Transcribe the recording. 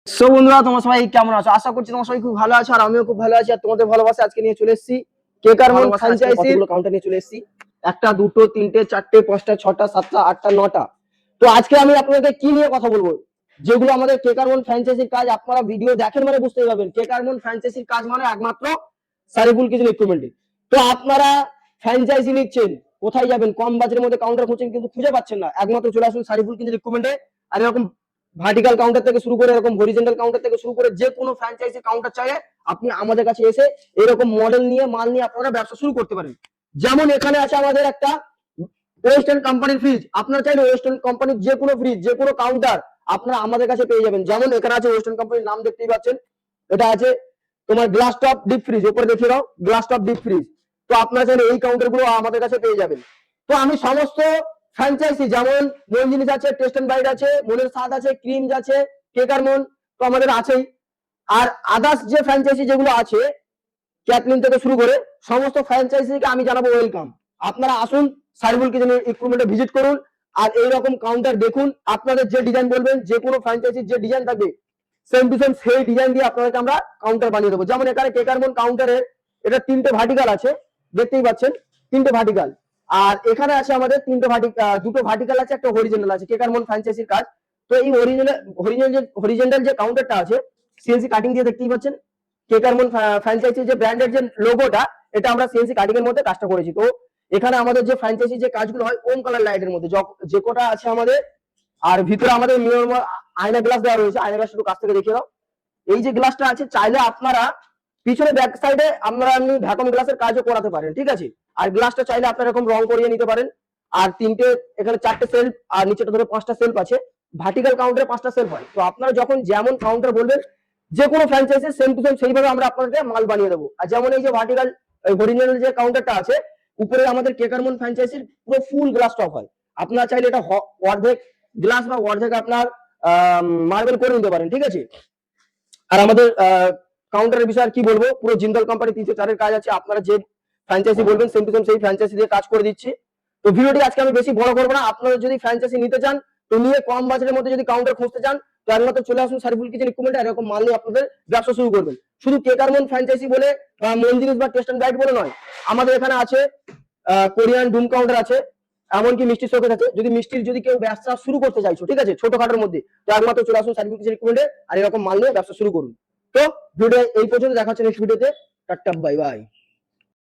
So বন্ধুরা, তোমরা সবাই কেমন আছো? আশা করছি তোমরা সবাই খুব ভালো আছো, আর আমিও খুব ভালো আছি। আর তোমাদের ভালোবাসা আজকে নিয়ে চলে এসেছি কেকার মন ফ্র্যাঞ্চাইজি কতগুলো কাউন্টার নিয়ে চলে এসেছি। একটা, দুটো, তিনটে, চারটে, পাঁচটা, ছটা, সাতটা, আটটা, নটা। তো আজকে আমি আপনাদের কি নিয়ে কথা বলবো, যেগুলো আমাদের কেকার মন ফ্র্যাঞ্চাইজির কাজ। আপনারা ভিডিও দেখেন মানে বুঝতে পারবেন কেকার মন ফ্র্যাঞ্চাইজির কাজ মানে একমাত্র সারিফুল কিচেন ইকুইপমেন্ট। তো আপনারা ফ্র্যাঞ্চাইজি নিচ্ছেন, কোথায় যাবেন? কম বাজেটের মধ্যে কাউন্টার খুঁজছেন কিন্তু খুঁজে পাচ্ছেন না, একমাত্র চলে আসুন সারিফুল কিচেন ইকুইপমেন্টে। আর এরকম ভার্টিক্যাল কাউন্টার থেকে শুরু করে এরকম হরিজন্টাল কাউন্টার থেকে শুরু করে যে কোনো ফ্র্যাঞ্চাইজি কাউন্টার চাইলে আপনি আমাদের কাছে এসে এরকম মডেল নিয়ে মাল নিয়ে আপনারা ব্যবসা শুরু করতে পারেন। যেমন এখানে আছে আমাদের একটা ওয়েস্টার্ন কোম্পানির ফ্রিজ। আপনারা চাইলে ওয়েস্টার্ন কোম্পানির যে কোনো ফ্রিজ, যে কোনো কাউন্টার আপনারা আমাদের কাছে পেয়ে যাবেন। যেমন এখানে আছে ওয়েস্টার্ন কোম্পানির নাম দেখতেই পাচ্ছেন, এটা আছে তোমার গ্লাস টপ ডিপ ফ্রিজ, উপরে দেখিয়ে দাও গ্লাস টপ ডিপ ফ্রিজ। তো আপনারা চাইলে এই কাউন্টার গুলো আমাদের কাছে পেয়ে যাবেন। তো আমি সমস্ত ফ্র্যাঞ্চাইজি, যেমন মন জিনিস আছে, টেস্ট এন্ড বাইট আছে, মনের স্বাদ আছে, ক্রিমস আছে, কেকার মন তো আমাদের আছেই। আর আদার্স যে ফ্র্যাঞ্চাইজি যেগুলো আছে ক্যাটলিন থেকে শুরু করে সমস্ত ফ্র্যাঞ্চাইজিকে আমি জানাবো ওয়েলকাম। আপনারা আসুন সারিফুল কিচেনের ইকুইপমেন্টে ভিজিট করুন, আর এইরকম কাউন্টার দেখুন। আপনাদের যে ডিজাইন বলবেন, যে কোনো ফ্র্যাঞ্চাইজির যে ডিজাইন থাকবে সেম টু সেম সেই ডিজাইন দিয়ে আপনাদেরকে আমরা কাউন্টার বানিয়ে দেবো। যেমন এখানে কেকার মন কাউন্টারের এটা তিনটে ভার্টিক্যাল আছে, দেখতেই পাচ্ছেন তিনটে ভার্টিক্যাল। আর এখানে আছে আমাদের দুটো ভার্টিক্যাল আছে, একটা হরিজন্টাল আছে, কেকার মন ফ্র্যাঞ্চাইজির কাজ। তো এই হরিজন্টাল যে কাউন্টারটা আছে সিএনসি কাটিং দিয়ে দেখতেই পাচ্ছেন। কেকার মন ফ্র্যাঞ্চাইজি যে ব্র্যান্ডের যে লোগোটা, এটা আমরা সিএনসি কাটিং এর মধ্যে কাজটা করেছি। তো এখানে আমাদের যে ফ্র্যাঞ্চাইজি যে কাজগুলো হয় ওম কালার লাইটের মধ্যে যে কোটা আছে আমাদের। আর ভিতরে আমাদের আয়না গ্লাস দেওয়া রয়েছে, আয়না গ্লাস শুধু কাছ থেকে দেখিয়ে দাও। এই যে গ্লাসটা আছে, চাইলে আপনারা পিছনে ব্যাক সাইডে আমরা ভ্যাকুয়াম গ্লাসের কাজও করাতে পারেন, ঠিক আছে। আর গ্লাসটা চাইলে আপনারা এরকম রং করিয়ে নিতে পারেন। আর এখানে চারটে সেলফ, আর নিচেটা ধরে পাঁচটা সেলফ আছে। ভার্টিক্যাল কাউন্টারে পাঁচটা সেলফ হয়। তো আপনারা যখন যেমন কাউন্টার বলবেন যে কোনো ফ্র্যাঞ্চাইজি সেম টু সেম সেইভাবে আমরা আপনাদেরকে মাল বানিয়ে দেবো। আর যেমন এই যে ভার্টিক্যাল হরিজন্টাল যে কাউন্টারটা আছে, উপরে আমাদের কেকার মন ফ্র্যাঞ্চাইজির পুরো ফুল গ্লাস টপ হয়। আপনারা চাইলে এটা অর্ধেক গ্লাস বা অর্ধেক আপনার মার্বেল করে নিতে পারেন, ঠিক আছে। আর আমাদের কাউন্টারের বিষয়ে আর কি বলবো, পুরো জিন্দাল কোম্পানি 304 কাজ আছে। আপনারা যে ফ্র্যাঞ্চাইজি বলবেন সেম টু সেম সেই ফ্র্যাঞ্চাইজি দিয়ে কাজ করে দিচ্ছি। তো ভিডিওটি আজকে আমি বেশি বড় করবো না। আপনারা যদি ফ্র্যাঞ্চাইজি নিতে চান, তো নিয়ে কম বাজেটের মধ্যে যদি কাউন্টার খুঁজতে চান, তো একমাত্র চলে আসুন সারিফুল কিচেন ইকুইপমেন্ট। এরকম মাল নিয়ে আপনাদের ব্যবসা শুরু করবেন। শুধু কেকার মন ফ্র্যাঞ্চাইজি বলে মন জিনিস বা টেস্ট এন্ড গাইড বলে নয়, আমাদের এখানে আছে কোরিয়ান ডুম কাউন্টার আছে, এমনকি মিষ্টি শোকেস আছে। যদি কেউ ব্যবসা শুরু করতে চাইছো, ঠিক আছে, ছোটখাটোর মধ্যে, তো একমাত্র চলে আসুন সারিফুল কিচেন ইকুইপমেন্টে, আর এরকম মাল নিয়ে ব্যবসা শুরু করুন। তো ভিডিও এই পর্যন্ত, দেখা হচ্ছে নেক্সট ভিডিওতে। Tata, bye bye.